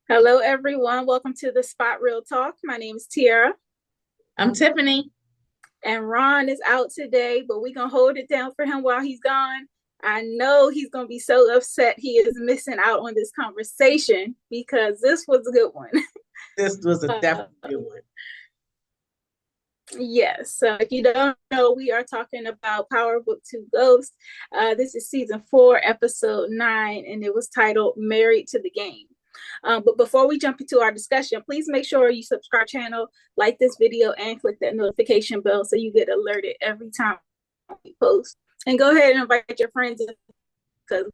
Hello, everyone. Welcome to the Spot Real Talk. My name is Tiara, I'm Tiffany. and Ron is out today, but we're going to hold it down for him while he's gone. I know he's going to be so upset he is missing out on this conversation because this was a good one. This was a uh, definitely good one. yes. So, if you don't know, we are talking about Power Book 2 Ghost. This is season 4, episode 9, and it was titled Married to the Game. But before we jump into our discussion, please make sure you subscribe to our channel, like this video, and click that notification bell so you get alerted every time we post. And go ahead and invite your friends because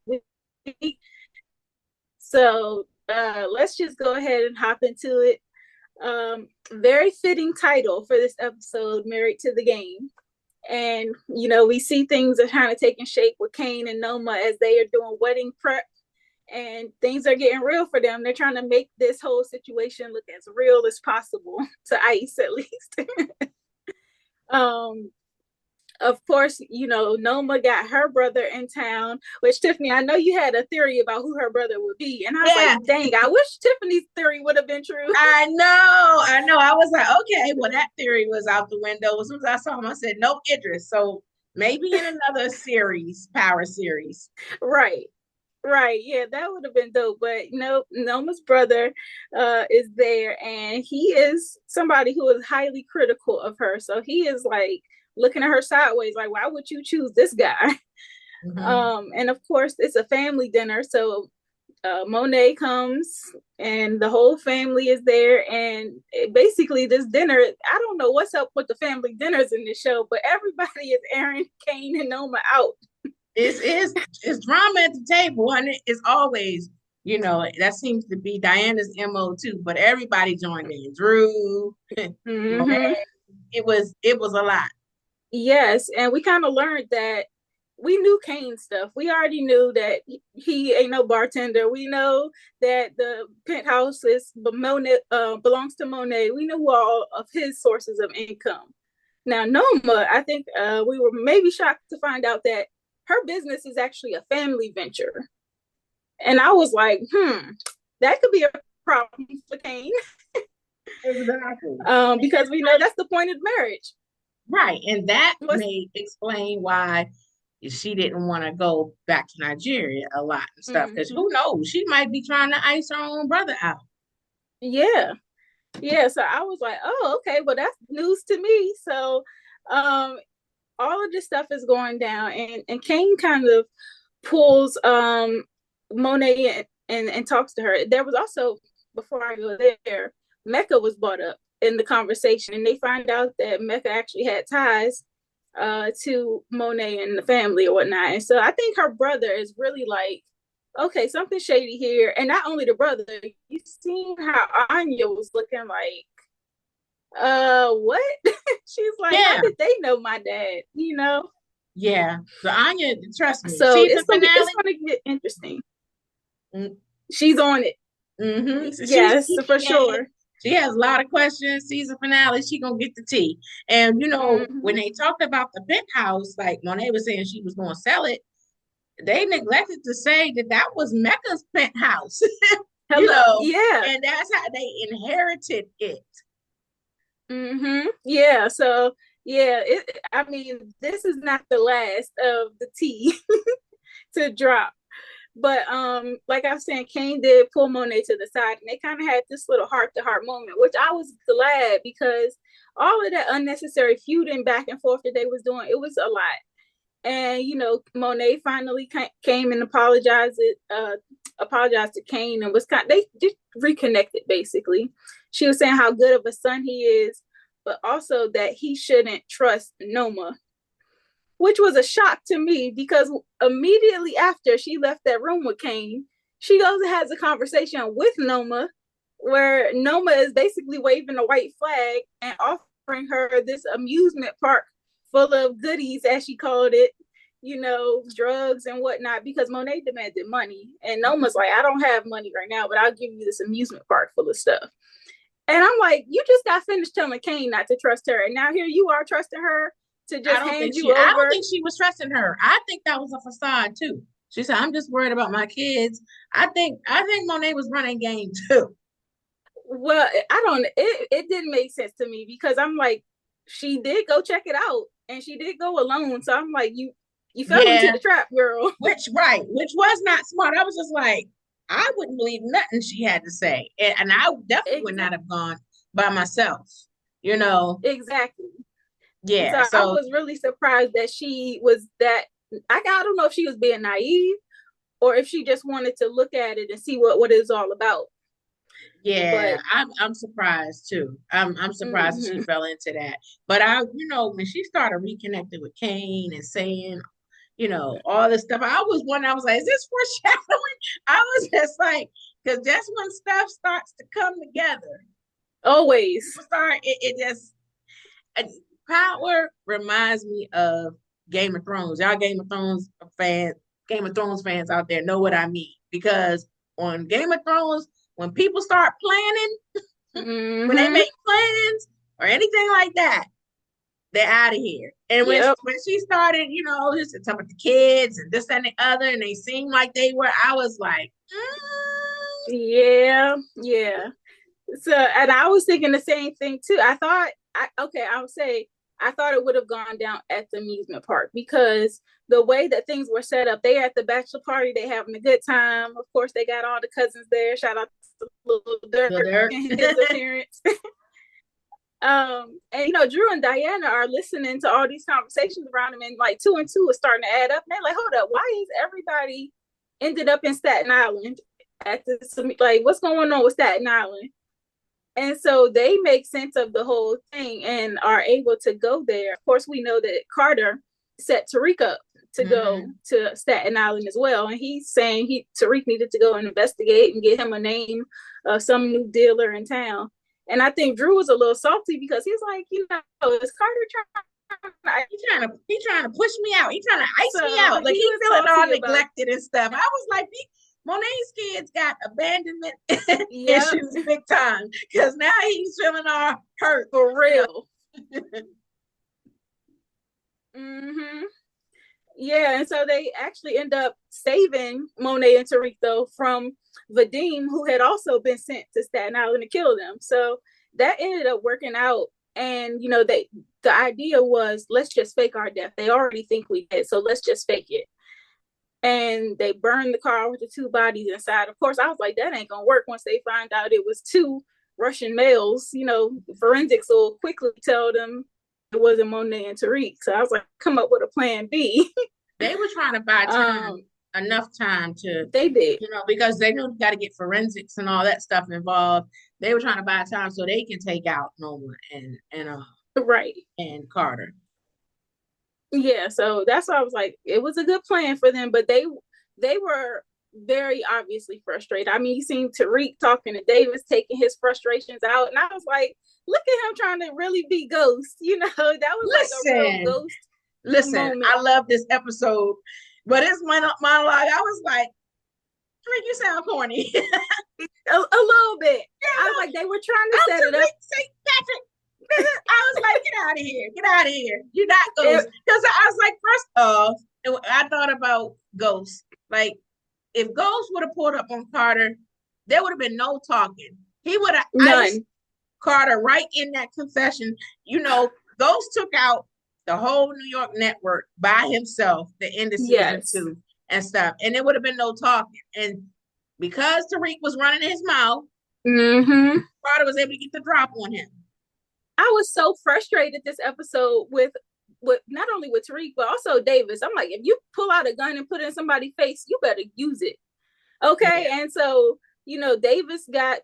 let's just go ahead and hop into it. Very fitting title for this episode, Married to the Game. And we see things are kind of taking shape with Kane and Noma as they are doing wedding prep, and things are getting real for them. They're trying to make this whole situation look as real as possible to ICE, at least. um of course, Noma got her brother in town, which, Tiffany, I know you had a theory about who her brother would be. And I was Yeah, like, dang, I wish Tiffany's theory would have been true. I know. I was like, okay, well, that theory was out the window. As soon as I saw him, I said, no Idris. So maybe in another series, Power series. Right. Right. Yeah, that would have been dope. But Noma's brother is there, and he is somebody who is highly critical of her. So he is like looking at her sideways, like, why would you choose this guy? Mm-hmm. And of course, it's a family dinner. So Monet comes, and the whole family is there. And basically, this dinner, I don't know what's up with the family dinners in this show, but everybody is airing Kane and Noma out. It's drama at the table, and it's always, that seems to be Diana's MO too. But everybody joined in. Drew, Mm-hmm. Monet. It was a lot. Yes, and we kind of learned that we knew Kane stuff. We already knew that he ain't no bartender. We know that the penthouse is Monet, belongs to Monet. We knew all of his sources of income. Now, Noma, I think we were maybe shocked to find out that her business is actually a family venture. And I was like, that could be a problem for Kane. Exactly. Because we know that's the point of marriage. Right. And that What's may explain why she didn't want to go back to Nigeria a lot and stuff. Because mm-hmm. who knows? She might be trying to ice her own brother out. Yeah. Yeah, so I was like, oh, okay, well, that's news to me. So um all of this stuff is going down, and Kane kind of pulls Monet and talks to her. There was also, before I go there, Mecca was brought up in the conversation, and they find out that Mecca actually had ties to Monet and the family or whatnot. And so I think her brother is really like, okay, something shady here. And not only the brother, you seen how Anya was looking like, what? She's like, how Yeah. did they know my dad? Yeah. So Anya, trust me, So season it's finale. gonna get interesting. She's on it. Mm-hmm. So Yes, for yeah, sure. she has a lot of questions. Season finale, she gonna get the tea. And when Mm-hmm. they talked about the penthouse, like Monet was saying she was gonna sell it, they neglected to say that that was Mecca's penthouse. you Hello. know, Yeah. and that's how they inherited it. Mm-hmm. Yeah. So yeah, I mean, this is not the last of the tea to drop. But like I was saying, Kane did pull Monet to the side, and they kind of had this little heart to heart moment, which I was glad, because all of that unnecessary feuding back and forth that they was doing, it was a lot. And Monet finally came and apologized to Kane, and was they just reconnected. Basically, she was saying how good of a son he is, but also that he shouldn't trust Noma, which was a shock to me, because immediately after she left that room with Kane, she goes and has a conversation with Noma, where Noma is basically waving a white flag and offering her this amusement park full of goodies, as she called it, drugs and whatnot, because Monet demanded money. And Noma's like, I don't have money right now, but I'll give you this amusement park full of stuff. And I'm like, you just got finished telling Kane not to trust her. And now here you are trusting her to just hand you I don't over. think she was trusting her. I think that was a facade too. She said, I'm just worried about my kids. I think Monet was running game too. Well, I don't. It didn't make sense to me because I'm like, she did go check it out, and she did go alone. So I'm like, you fell into Yeah, the trap, girl. which was not smart. I was just like, I wouldn't believe nothing she had to say, and I definitely would not Exactly. have gone by myself. You know, Exactly. And so yeah. I So was really surprised that she was that. I don't know if she was being naive or if she just wanted to look at it and see what it's all about. yeah, But I'm surprised too. I'm surprised that she mm-hmm. fell into that. But when she started reconnecting with Kane and saying, all this stuff, I was wondering, I was like, is this foreshadowing? I was just like, because that's when stuff starts to come together. Always. People start it just Power reminds me of Game of Thrones. Y'all Game of Thrones fans out there know what I mean. Because on Game of Thrones, when people start planning, when they Mm-hmm. make plans or anything like that, they're out of here. And Yep. when she started, just talking about the kids and this and the other, and they seemed like they were, I was like, Yeah. Yeah. So, and I was thinking the same thing too. I would say I thought it would have gone down at the amusement park because the way that things were set up, they at the bachelor party, they having a good time. Of course, they got all the cousins there. Shout out to Little the Dirk dirt. and his appearance. And Drew and Diana are listening to all these conversations around them, and like two and two is starting to add up. And they're like, hold up, why is everybody ended up in Staten Island at this? Like, what's going on with Staten Island? And so they make sense of the whole thing and are able to go there. Of course, we know that Carter set Tariq up to go Mhm. to Staten Island as well. And he's saying Tariq needed to go and investigate and get him a name of some new dealer in town. And I think Drew was a little salty because he's like, is Carter trying He trying to push me out. He trying to ice me so out. Like he he was feeling all salty about neglected and stuff. I was like, Monet's kids got abandonment yep, issues big time because now he's feeling all hurt. for You know. real. Mm-hmm. Yeah, and so they actually end up saving Monet and Tariq though from Vadim, who had also been sent to Staten Island to kill them. So that ended up working out. And the idea was let's just fake our death. They already think we did, so let's just fake it. And they burned the car with the two bodies inside. Of course, I was like, that ain't gonna work once they find out it was two Russian males. Forensics will quickly tell them it wasn't Monet and Tariq. So I was like, come up with a plan B. They were trying to buy time, um, enough time to, they did. because they knew got to get forensics and all that stuff involved. They were trying to buy time so they can take out Noma Right. and Carter. Yeah, so that's why I was like, it was a good plan for them, but they were very obviously frustrated. I mean, you seen Tariq talking to Davis, taking his frustrations out, and I was like, look at him trying to really be Ghost. That was like a real Listen, Ghost listen. moment. I love this episode, but it's my monologue. I was like, Tariq, you sound corny. A little bit. I was like, they were trying to set it up. St. Patrick. I was like, get out of here. Get out of here. You're not Ghost. Because I was like, first off, I thought about Ghost. Like, if Ghost would have pulled up on Carter, there would have been no talking. He would have iced Carter right in that confession. Ghost took out the whole New York network by himself the end of season Yes. 2 and stuff. And there would have been no talking. And because Tariq was running his mouth, mm-hmm. Carter was able to get the drop on him. I was so frustrated this episode with not only with Tariq, but also Davis. I'm like, if you pull out a gun and put it in somebody's face, you better use it. Okay. Yeah. And so, Davis got,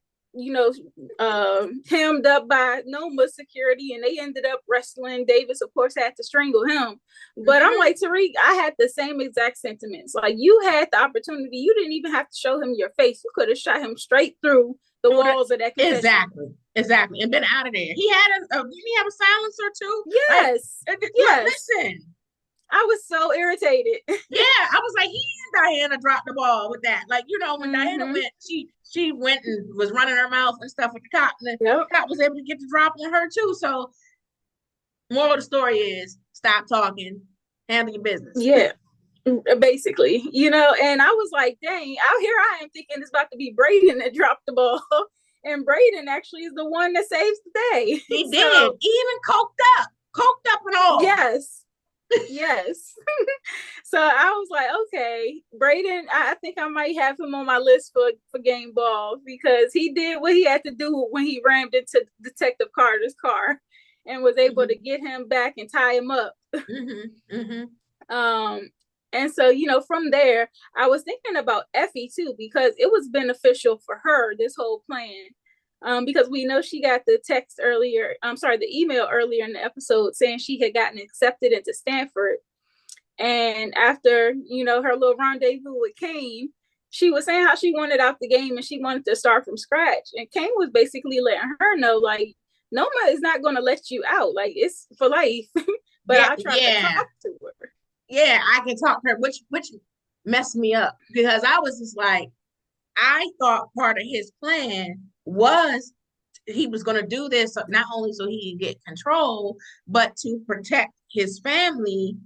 hemmed up by Noma security and they ended up wrestling. Davis, of course, had to strangle him. But I'm like, Tariq, I had the same exact sentiments. Like, you had the opportunity. You didn't even have to show him your face. You could have shot him straight through the walls of that confession. Exactly. And been out of there. He had didn't he have a silencer too? Yes. Yes. Listen. I was so irritated. Yeah, I was like, he and Diana dropped the ball with that. Like, when Diana went, she went and was running her mouth and stuff with the cop, and the cop was able to get the drop on her too. So, moral of the story is, stop talking, handle your business. Yeah, basically, and I was like, dang, out here I am thinking it's about to be Brayden that dropped the ball, And Brayden actually is the one that saves the day. He did. Even coked up and all. Yes. Yes. So I was like, okay, Brayden, I think I might have him on my list for game ball, because he did what he had to do when he rammed into Detective Carter's car and was able to get him back and tie him up. And so, from there, I was thinking about Effie too, because it was beneficial for her, this whole plan. Because we know she got the the email earlier in the episode saying she had gotten accepted into Stanford. And after, her little rendezvous with Kane, she was saying how she wanted out the game and she wanted to start from scratch. And Kane was basically letting her know, like, Noma is not going to let you out. Like, it's for life. But I'll try to talk to her. Yeah, I can talk to her, which messed me up, because I was just like, I thought part of his plan was he was going to do this not only so he could get control, but to protect his family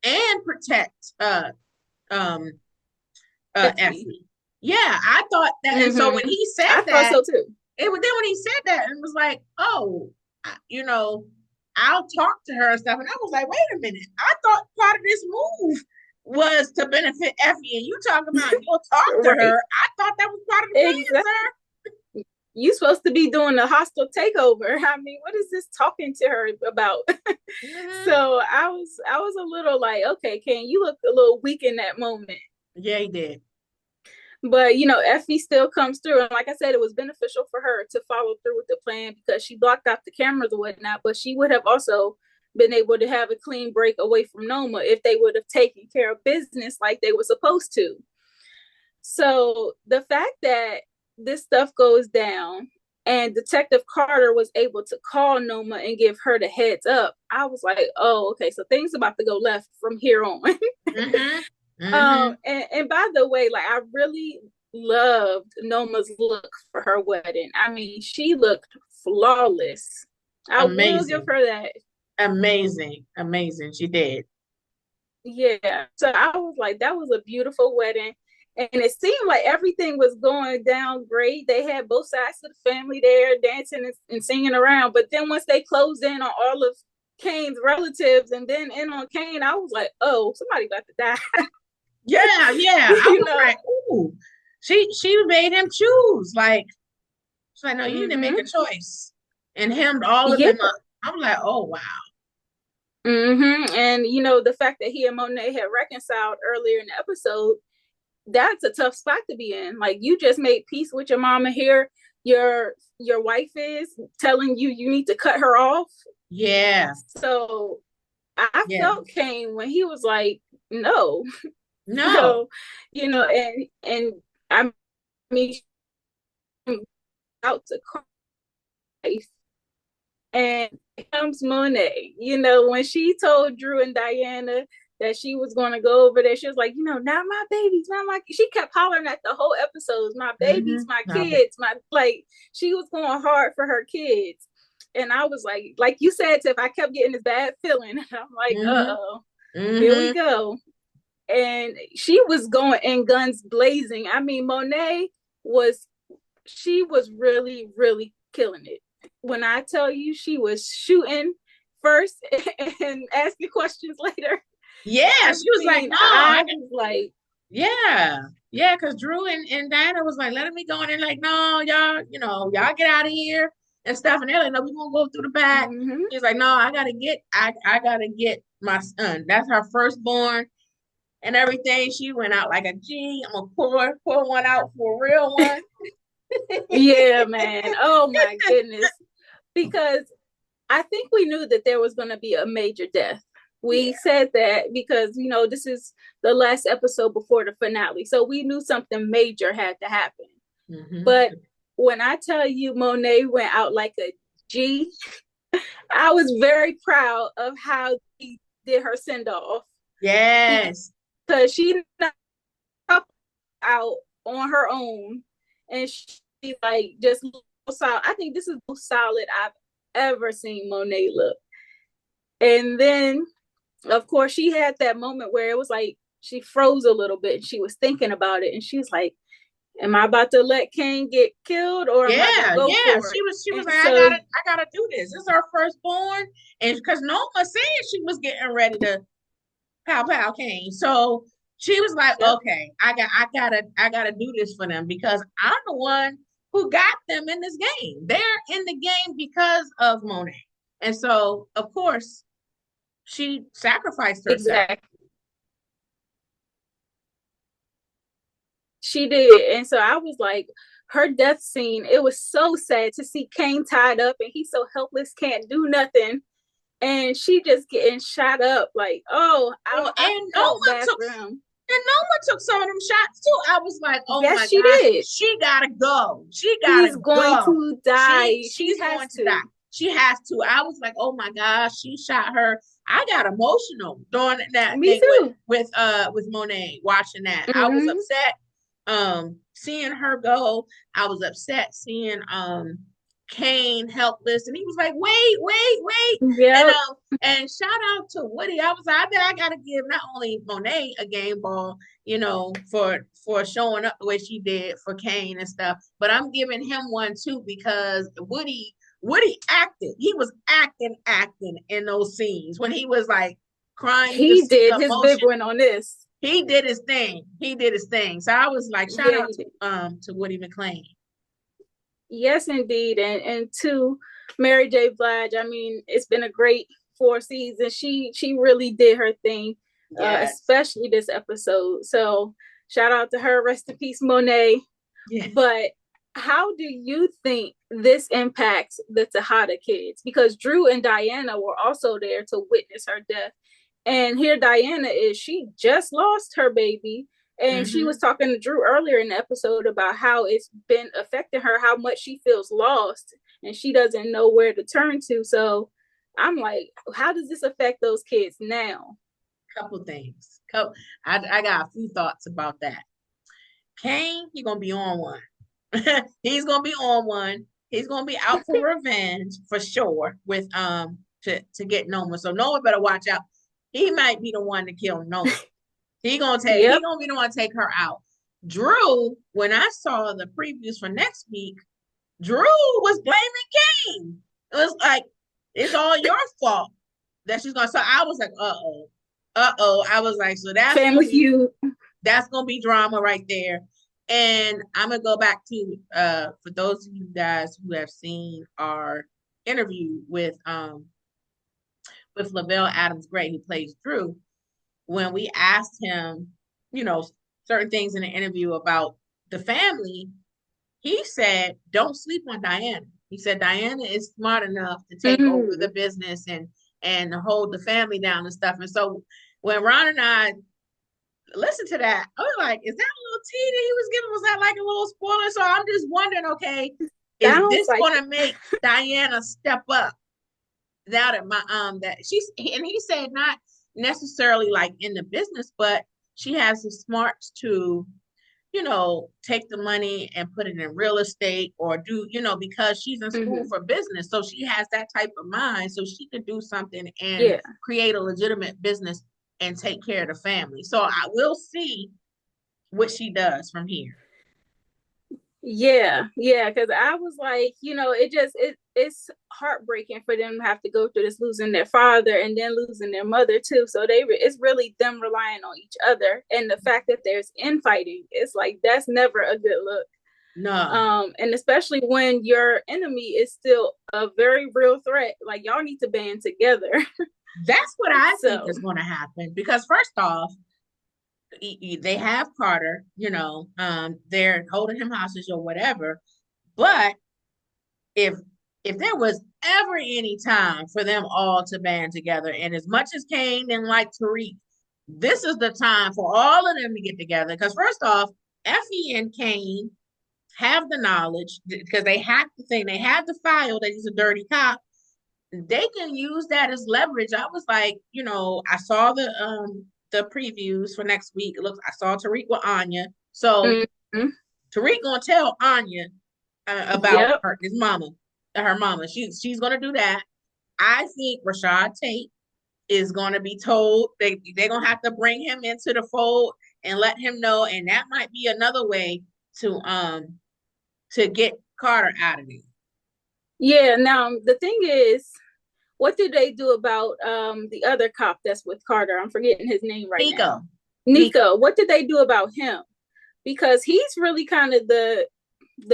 and protect Effie. Yeah, I thought that. And so when he said I thought so too. Then when he said that, and was like, oh, I'll talk to her and stuff. And I was like, wait a minute. I thought part of this move was to benefit Effie, and you talking about you'll talk to her. I thought that was part of the plan, sir. You supposed to be doing a hostile takeover. I mean, what is this talking to her about? So I was a little like, okay, Kane, you look a little weak in that moment. Yeah, he did. But, Effie still comes through. And like I said, it was beneficial for her to follow through with the plan, because she blocked out the cameras and whatnot. But she would have also been able to have a clean break away from Noma if they would have taken care of business like they were supposed to. So the fact that this stuff goes down and Detective Carter was able to call Noma and give her the heads up, I was like, oh, okay, so things about to go left from here on. And by the way, like, I really loved Noma's look for her wedding. I mean, she looked flawless. I will give her that. Amazing. She did. Yeah. So I was like, that was a beautiful wedding. And it seemed like everything was going down great. They had both sides of the family there dancing and singing around. But then once they closed in on all of Kane's relatives and then in on Kane, I was like, oh, somebody about to die. Yeah. I was like, ooh, she made him choose. Like, she's like, no, you didn't make a choice. And him, all of them up. I'm like, oh wow. And the fact that he and Monet had reconciled earlier in the episode, that's a tough spot to be in. Like, you just made peace with your mama here. Your wife is telling you need to cut her off. Yeah. So I felt Kane when he was like, no. So, and I mean, out to Christ. And comes Monet. When she told Drew and Diana that she was going to go over there, she was like, not my babies, not my. She kept hollering at the whole episodes, my babies, my kids, she was going hard for her kids. And I was like you said, Tiff, I kept getting this bad feeling. I'm like, here we go. And she was going in guns blazing. I mean, Monet was really, really killing it. When I tell you, she was shooting first and asking questions later. Yeah, she was like, no. I was like, yeah, because Drew and Diana was like, letting me go in there, like, no, y'all, y'all get out of here and stuff. And they're like, no, we're gonna go through the back. She's like, no, I gotta get my son. That's her firstborn and everything. She went out like a G. I'm gonna pour one out for a real one. Yeah, man. Oh my goodness. Because I think we knew that there was going to be a major death. We said that because, this is the last episode before the finale. So we knew something major had to happen. But when I tell you Monet went out like a G, I was very proud of how she did her send-off. Yes. Because she out on her own. And she just solid. I think this is the most solid I've ever seen Monet look. And then, of course, she had that moment where it was like she froze a little bit and she was thinking about it. And she was like, am I about to let Kane get killed or am I gonna Yeah, go yeah. for it? She was And like, so I gotta do this. This is her firstborn. And because Noma said she was getting ready to pow pow Kane. So she was like, yep, okay, I gotta do this for them because I'm the one who got them in this game. They're in the game because of Monet. And so of course she sacrificed herself. exactly. She did. And so I was like, her death scene, it was so sad to see Kane tied up and he's so helpless, can't do nothing. And she just getting shot up. Like, oh, Well, I and felt bad for him. Noma took some of them shots too. I was like, oh Yes, my she gosh, did. she gotta go. She gotta He's going go. to die. She She's has going to die. to. She has to. I was like, oh my gosh, she shot her. I got emotional during that Me thing too. with Monet watching that. I was Mm-hmm. upset seeing her go. I was upset seeing Kane helpless, and he was like, wait, Yep. and shout out to Woody. I was like, I bet I gotta give not only Monet a game ball, for showing up the way she did for Kane and stuff, but I'm giving him one too because Woody acted. He was acting in those scenes when he was like crying. You could He see did the his big emotion. one on this. He did his thing. He did his thing. So I was like, shout Yeah, out he did. to Woody McClain. Yes, indeed. And to Mary J. Blige, I mean, it's been a great 4 seasons. She really did her thing, Yes. especially this episode. So shout out to her. Rest in peace, Monet. Yeah. But how do you think this impacts the Tejada kids? Because Drew and Diana were also there to witness her death. And here Diana is, she just lost her baby. And she was talking to Drew earlier in the episode about how it's been affecting her, how much she feels lost and she doesn't know where to turn to. So I'm like, how does this affect those kids now? Couple things. I got a few thoughts about that. Kane, he gonna be on one. He's gonna be on one. He's gonna be out for revenge for sure with to get Noma. So Noma better watch out. He might be the one to kill Noma. He Yep. gonna be the one to take her out. Drew, when I saw the previews for next week, Drew was blaming Kane. It was like, it's all your fault that she's gonna. So I was like, I was like, so Family Feud. that's gonna be drama right there. And I'm gonna go back to for those of you guys who have seen our interview with Lavelle Adams Gray, who plays Drew, when we asked him, certain things in the interview about the family, he said, don't sleep on Diana. He said Diana is smart enough to take over the business and hold the family down and stuff. And so when Ron and I listened to that, I was like, is that a little tea that he was giving? Was that like a little spoiler? So I'm just wondering, okay, is Sounds this like gonna make Diana step up? Now that and he said not necessarily like in the business, but she has the smarts to take the money and put it in real estate or do, because she's in school for business. So she has that type of mind. So she could do something and create a legitimate business and take care of the family. So I will see what she does from here. Yeah, because I was like, it's heartbreaking for them to have to go through this, losing their father and then losing their mother too. So it's really them relying on each other, and the fact that there's infighting, it's like that's never a good look. No. And especially when your enemy is still a very real threat, like y'all need to band together. That's what I think is going to happen because first off, they have Carter, they're holding him hostage or whatever. But if there was ever any time for them all to band together, and as much as Kane didn't like Tariq, this is the time for all of them to get together. Because first off, Effie and Kane have the knowledge because they hacked the thing, they had the file that he's a dirty cop. They can use that as leverage. I was like, I saw the previews for next week. I saw Tariq with Anya. So Tariq gonna tell Anya about her mama. She's gonna do that. I think Rashad Tate is gonna be told they're gonna have to bring him into the fold and let him know. And that might be another way to get Carter out of there. Yeah. Now the thing is, what did they do about the other cop that's with Carter? I'm forgetting his name right now. Nico. What did they do about him? Because he's really kind of the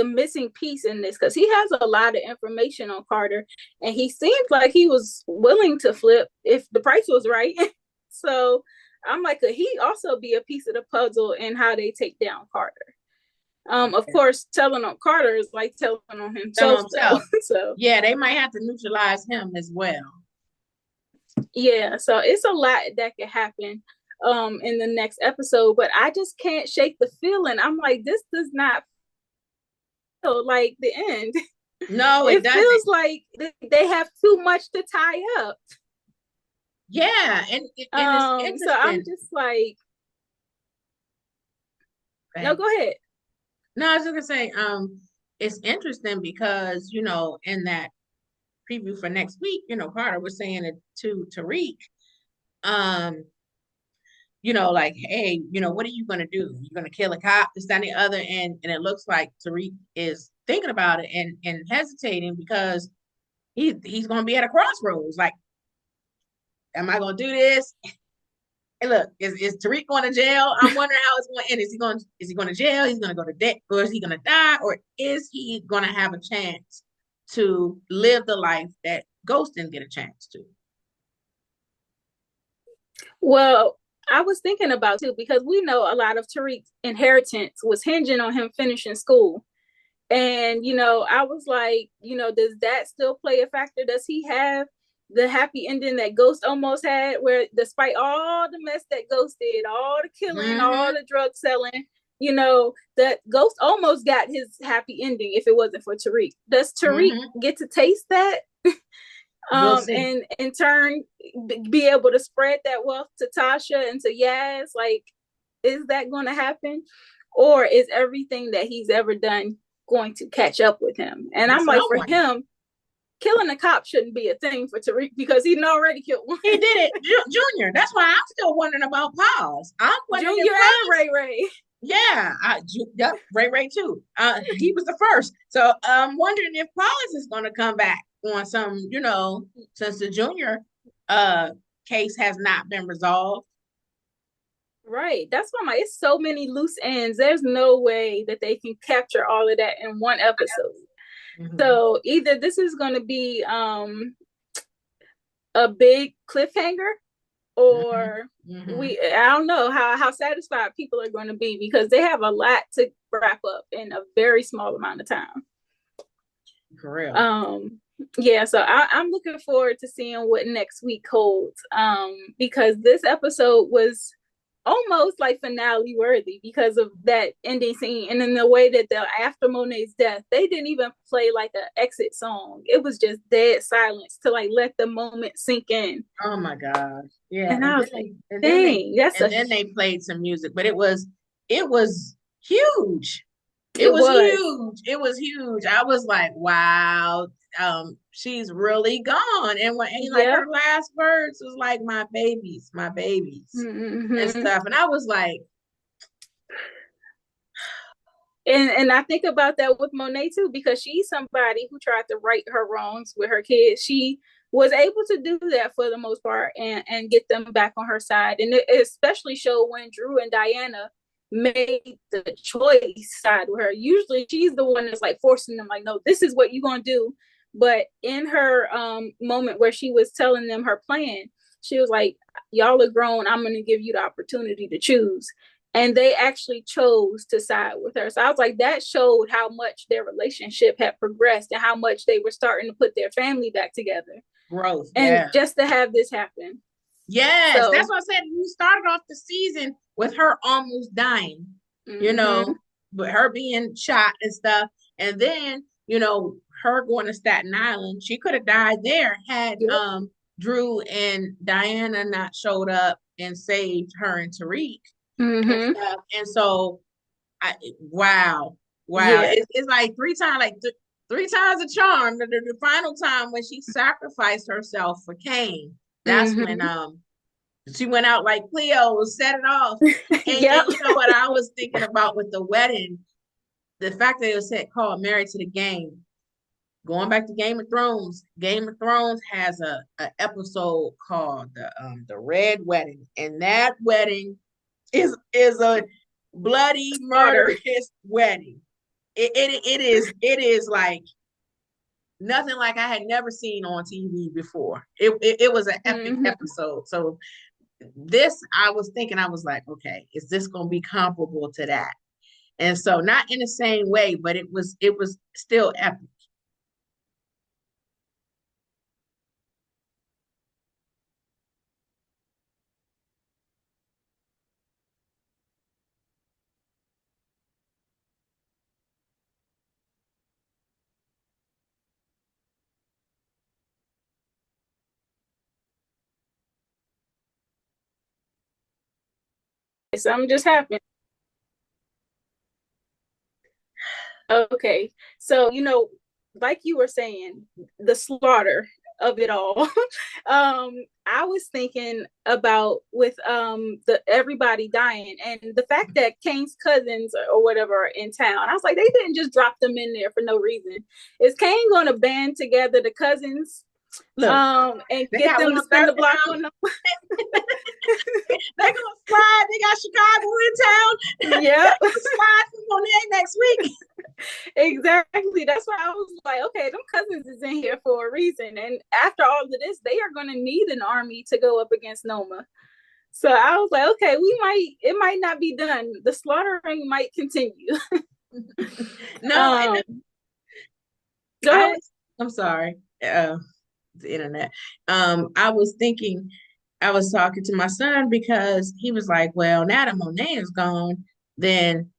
missing piece in this, because he has a lot of information on Carter, and he seems like he was willing to flip if the price was right. So I'm like, could he also be a piece of the puzzle in how they take down Carter? Of course, telling on Carter is like telling on himself. So yeah, they might have to neutralize him as well. Yeah, so it's a lot that could happen in the next episode, but I just can't shake the feeling. I'm like, this does not feel like the end. No, it feels like they have too much to tie up. Yeah, and it's interesting. So I'm just like, no, go ahead. No, I was just gonna say, it's interesting because, you know, in that preview for next week, you know, Carter was saying it to Tariq, you know, like, hey, you know, what are you gonna do? You're gonna kill a cop, this, that, and the other, and it looks like Tariq is thinking about it and hesitating because he's gonna be at a crossroads. Like, am I gonna do this? Hey, look, is Tariq going to jail? I'm wondering how it's going to end. Is he going to jail? He's going to go to death, or is he going to die, or is he going to have a chance to live the life that Ghost didn't get a chance to? Well, I was thinking about too, because we know a lot of Tariq's inheritance was hinging on him finishing school. And, you know, I was like, you know, does that still play a factor? Does he have the happy ending that Ghost almost had, where despite all the mess that Ghost did, all the killing, all the drug selling, you know, that Ghost almost got his happy ending if it wasn't for Tariq. Does Tariq get to taste that? And in turn be able to spread that wealth to Tasha and to Yaz? Like, is that going to happen? Or is everything that he's ever done going to catch up with him? And I'm like, for him, killing a cop shouldn't be a thing for Tariq, because he'd already killed one. He did it, Junior. That's why I'm still wondering about Paz. I'm wondering Junior and Ray Ray. Yeah, yep, Ray Ray too. He was the first. So I'm wondering if Paz is going to come back on some, you know, since the Junior case has not been resolved. Right. That's why it's so many loose ends. There's no way that they can capture all of that in one episode. So either this is going to be a big cliffhanger, or I don't know how satisfied people are going to be, because they have a lot to wrap up in a very small amount of time. For real. Yeah, so I'm looking forward to seeing what next week holds, because this episode was almost like finale worthy because of that ending scene, and in the way that after Monet's death, they didn't even play like an exit song. It was just dead silence to like let the moment sink in. Oh my gosh, yeah. And I was like, dang, then they played some music, but it was huge. It was huge. It was huge. I was like, wow, she's really gone. And like her last words was like, my babies, and stuff. And I was like, and I think about that with Monet too, because she's somebody who tried to right her wrongs with her kids. She was able to do that for the most part and get them back on her side. And it especially showed when Drew and Diana made the choice side with her. Usually she's the one that's like forcing them, like, no, this is what you're gonna do. But in her moment where she was telling them her plan, she was like, y'all are grown, I'm gonna give you the opportunity to choose. And they actually chose to side with her. So I was like, that showed how much their relationship had progressed and how much they were starting to put their family back together. Growth. And just to have this happen. Yes, so, that's what I said. You started off the season with her almost dying, you know, with her being shot and stuff. And then, you know, her going to Staten Island. She could have died there had Drew and Diana not showed up and saved her and Tariq. And stuff. And so, wow. Yeah. It's like three times a charm. The final time when she sacrificed herself for Kane. That's when she went out like Cleo, set it off. And, and you know what I was thinking about with the wedding, the fact that it was said called Married to the Game, going back to Game of Thrones, Game of Thrones has a episode called the Red Wedding, and that wedding is a bloody Slaughter. murderous wedding. It is like nothing like I had never seen on TV before. It was an epic episode. So this, I was thinking, I was like, okay, is this going to be comparable to that? And so not in the same way, but it was still epic. Something just happened. Okay. So, like you were saying, the slaughter of it all. I was thinking about with the everybody dying and the fact that Kane's cousins or whatever are in town. I was like, they didn't just drop them in there for no reason. Is Kane gonna band together the cousins? Look, and get them to spin the block on them? They're gonna slide. They got Chicago in town. Yeah. Slide from Monet next week. Exactly. That's why I was like, okay, them cousins is in here for a reason. And after all of this, they are going to need an army to go up against Noma. So I was like, okay, it might not be done. The slaughtering might continue. No, go ahead. I'm sorry. The internet. I was thinking, I was talking to my son because he was like, well, now that Monet is gone, then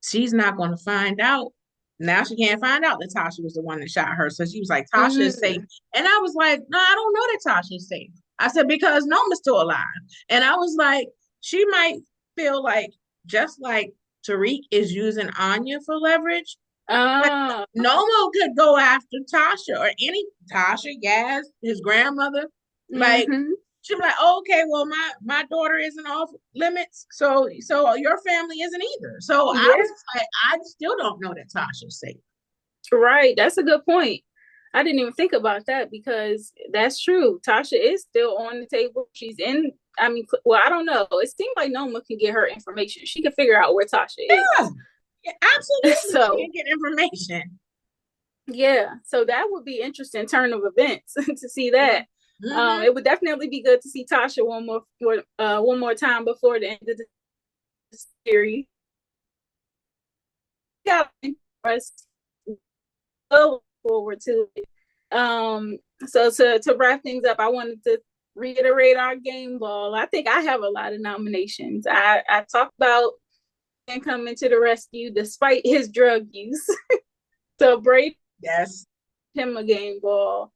she's not going to find out. Now she can't find out that Tasha was the one that shot her. So she was like, Tasha is safe. And I was like, no, I don't know that Tasha is safe. I said, because Noma's still alive. And I was like, she might feel like, just like Tariq is using Anya for leverage, Noma could go after Tasha or any Tasha, Yaz, his grandmother. Like, she'd be like, oh, okay, well, my daughter isn't off limits, so your family isn't either. So I was like, I still don't know that Tasha's safe. Right, that's a good point. I didn't even think about that because that's true. Tasha is still on the table. She's in. I mean, well, I don't know. It seems like Noma can get her information. She can figure out where Tasha is. Yeah, absolutely. So, she can get information. Yeah, so that would be interesting turn of events to see that. It would definitely be good to see Tasha one more time before the end of the series. Yeah, look forward to it. So to wrap things up, I wanted to reiterate our game ball. I think I have a lot of nominations. I talked about and coming to the rescue despite his drug use. So Brayden, yes, him a game ball.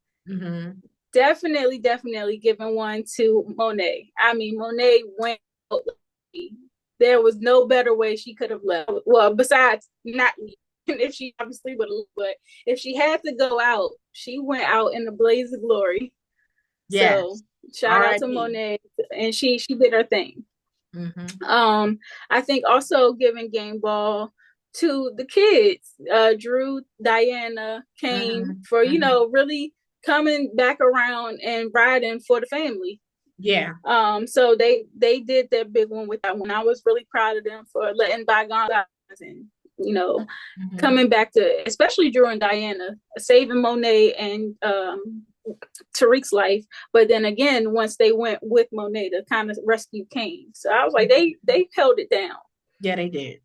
Definitely giving one to Monet. I mean, Monet went. There was no better way she could have left. Well, besides not if she obviously would have, but if she had to go out, she went out in the blaze of glory. Yes. So shout out to Monet, and she did her thing. I think also giving game ball to the kids, Drew, Diana, Kane, for really coming back around and riding for the family. Yeah. So they did their big one with that one. I was really proud of them for letting bygones and coming back to, especially Drew and Diana, saving Monet and Tariq's life. But then again, once they went with Monet to kind of rescue Kane. So I was like, they held it down. Yeah, they did.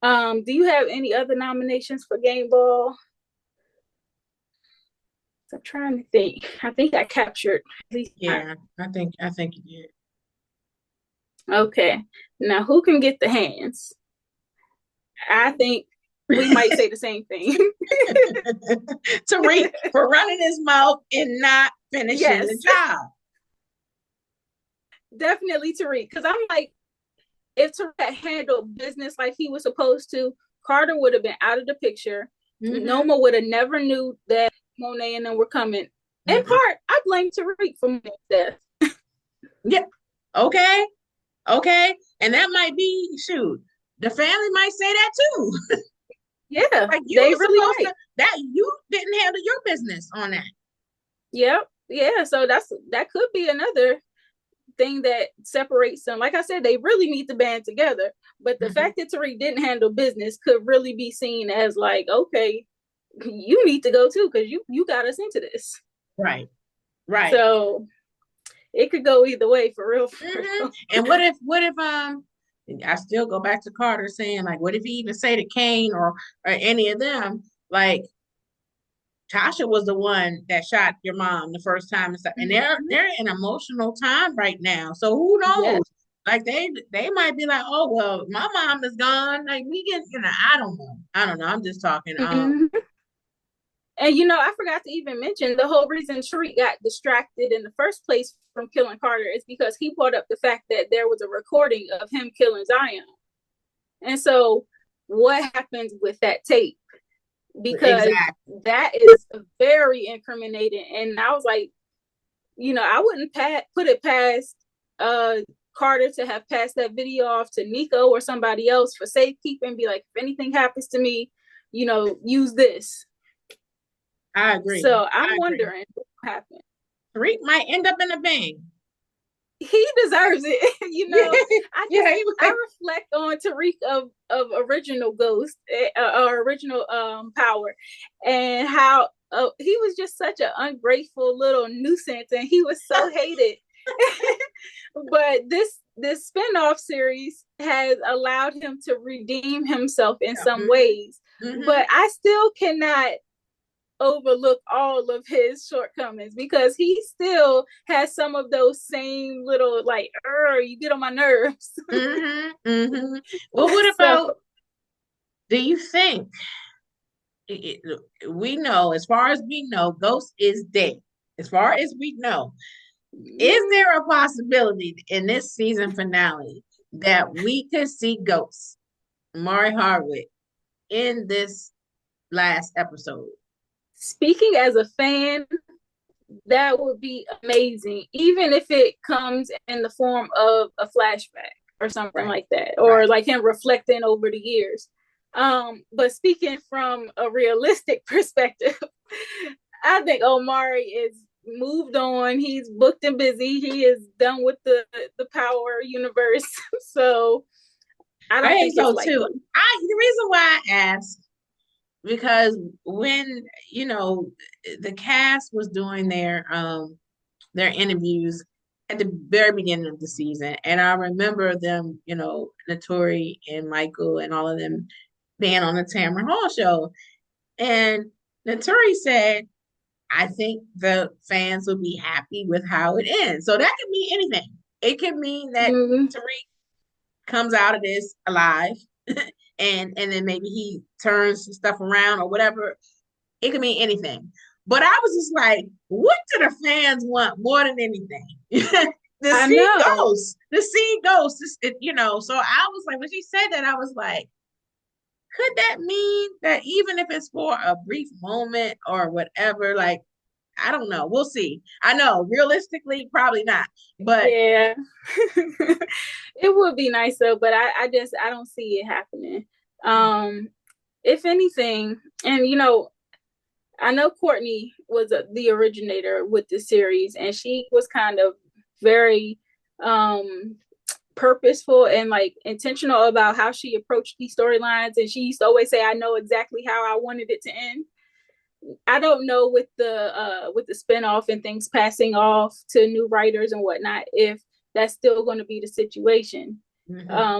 Do you have any other nominations for Game Ball? I'm trying to think. I think I captured. Yeah, I think you did. Okay. Now who can get the hands? I think we might say the same thing. Tariq for running his mouth and not finishing the job. Definitely Tariq. Because I'm like, if Tariq had handled business like he was supposed to, Carter would have been out of the picture. Noma would have never knew that Monet and them were coming. In part, I blame Tariq for Monet's death. Yeah. Okay. And that might be, shoot, the family might say that too. like you they were really supposed might. to, that you didn't handle your business on that. Yep. Yeah. So that could be another thing that separates them. Like I said, they really need to band together. But the fact that Tariq didn't handle business could really be seen as like, okay, you need to go too, because you got us into this. Right. Right. So it could go either way for real. Real. And what if I still go back to Carter saying, like, what if he even say to Kane or any of them, like, Tasha was the one that shot your mom the first time and stuff, and they're in emotional time right now. So who knows? Yeah. Like they might be like, oh well, my mom is gone. Like we get, I don't know. I'm just talking. Mm-hmm. And I forgot to even mention the whole reason Tariq got distracted in the first place from killing Carter is because he brought up the fact that there was a recording of him killing Zion. And so what happens with that tape? Because that is very incriminating. And I was like, I wouldn't put it past Carter to have passed that video off to Nico or somebody else for safekeeping, be like, if anything happens to me, use this. I agree. So I'm wondering what happened. Tariq might end up in a bang. He deserves it. I reflect on Tariq of original Ghost or original Power, and how he was just such an ungrateful little nuisance, and he was so hated. But this spinoff series has allowed him to redeem himself in some ways. But I still cannot overlook all of his shortcomings because he still has some of those same little like you get on my nerves. Well, what about, do you think we know, as far as we know, Ghost is dead, as far as we know, is there a possibility in this season finale that we could see Ghost, Mari Hardwick, in this last episode? Speaking as a fan, that would be amazing, even if it comes in the form of a flashback or something like that, or like him reflecting over the years. But speaking from a realistic perspective, I think Omari is moved on. He's booked and busy. He is done with the Power universe. So I don't think so too. The reason why I asked, because when the cast was doing their interviews at the very beginning of the season, and I remember them, Notori and Michael and all of them being on the Tamron Hall show, and Notori said, I think the fans will be happy with how it ends. So that could mean anything. It could mean that Tariq comes out of this alive and then maybe he turns stuff around or whatever. It could mean anything. But I was just like, what do the fans want more than anything? To see Ghost. So I was like, when she said that, I was like, could that mean that even if it's for a brief moment or whatever, like, I don't know. We'll see. I know realistically, probably not. But yeah, it would be nice though. But I don't see it happening. If anything, and I know Courtney was the originator with the series, and she was kind of very purposeful and like intentional about how she approached these storylines. And she used to always say, "I know exactly how I wanted it to end." I don't know with the spinoff and things passing off to new writers and whatnot if that's still going to be the situation,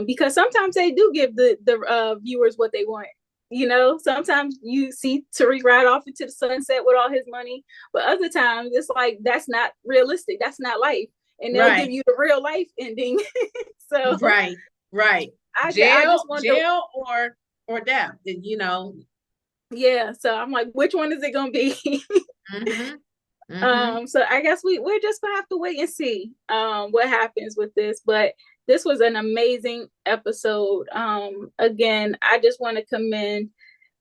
because sometimes they do give the viewers what they want. Sometimes you see Tariq ride off into the sunset with all his money, but other times it's like that's not realistic. That's not life, and they'll give you the real life ending. So right. Jail or death. Yeah, so I'm like, which one is it gonna be? So I guess we're just gonna have to wait and see what happens with this. But this was an amazing episode. Again, I just want to commend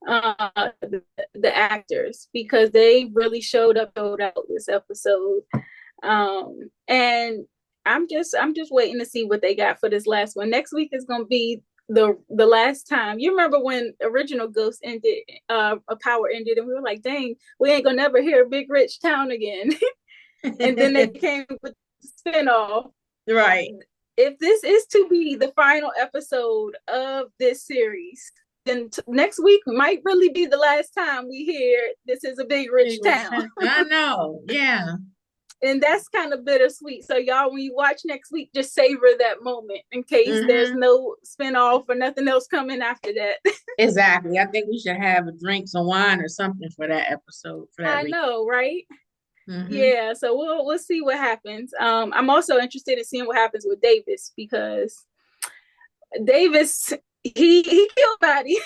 the actors because they really showed out this episode. And I'm just waiting to see what they got for this last one. Next week is gonna be the last time. You remember when original Ghost ended, a Power ended, and we were like, dang, we ain't gonna never hear Big Rich Town again. And then they came with the spinoff. Right. If this is to be the final episode of this series, then next week might really be the last time we hear this is a Big Rich Town. I know. Yeah. And that's kind of bittersweet. So y'all, when you watch next week, just savor that moment in case there's no spinoff or nothing else coming after that. Exactly. I think we should have a drink, some wine or something for that episode. For that I know, right? Mm-hmm. Yeah, so we'll see what happens. I'm also interested in seeing what happens with Davis, because Davis, he killed Patty.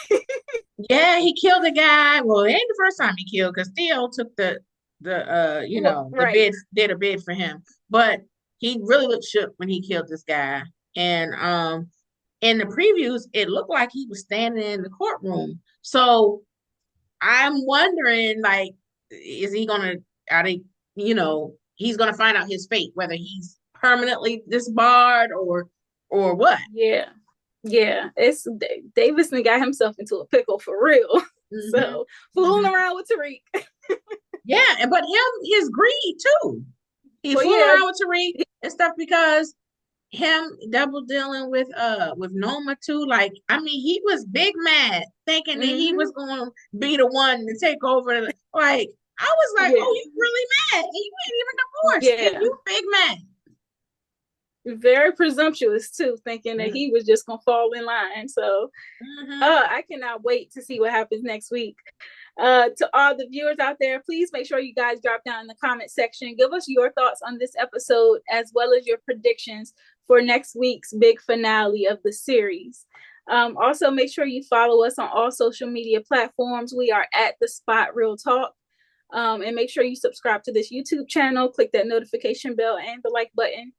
Yeah, he killed a guy. Well, it ain't the first time he killed, because Theo took the the bid, did a bid for him. But he really looked shook when he killed this guy. And in the previews, it looked like he was standing in the courtroom. So I'm wondering, like, is he gonna, are they, he's gonna find out his fate, whether he's permanently disbarred or what. Yeah. It's Davis got himself into a pickle for real. So fooling around with Tariq. Yeah, but his greed too. He fooling around with Tariq and stuff, because him double dealing with Noma too. Like, I mean, he was big mad thinking that he was gonna be the one to take over. Like, I was like, oh, you really mad? And you ain't even divorced. And you big mad. Very presumptuous too, thinking that he was just gonna fall in line. So I cannot wait to see what happens next week. To all the viewers out there, please make sure you guys drop down in the comment section, give us your thoughts on this episode, as well as your predictions for next week's big finale of the series. Also, make sure you follow us on all social media platforms. We are at The Spot Real Talk. And make sure you subscribe to this YouTube channel, click that notification bell and the like button.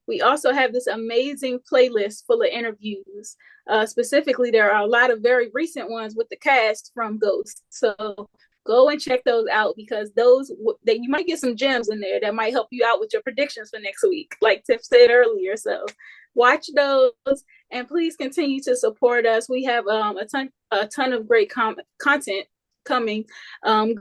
We also have this amazing playlist full of interviews. Specifically, there are a lot of very recent ones with the cast from Ghost. So go and check those out, because that you might get some gems in there that might help you out with your predictions for next week, like Tiff said earlier. So watch those, and please continue to support us. We have a ton of great content coming.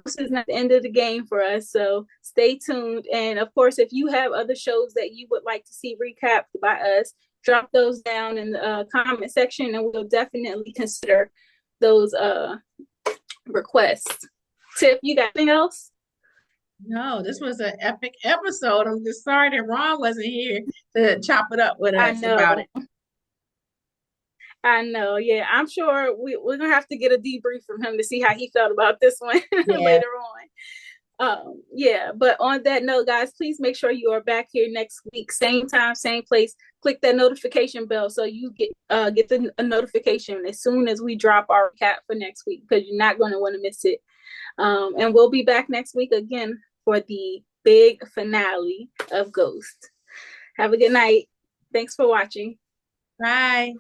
This is not the end of the game for us, so stay tuned. And of course, if you have other shows that you would like to see recapped by us, drop those down in the comment section, and we'll definitely consider those requests. Tiff, you got anything else? No, this was an epic episode. I'm just sorry that Ron wasn't here to chop it up with us about it. I know, yeah. I'm sure we're gonna have to get a debrief from him to see how he felt about this one later on. But on that note, guys, please make sure you are back here next week, same time, same place. Click that notification bell so you get a notification as soon as we drop our recap for next week, because you're not going to want to miss it. And we'll be back next week again for the big finale of Ghost. Have a good night. Thanks for watching. Bye.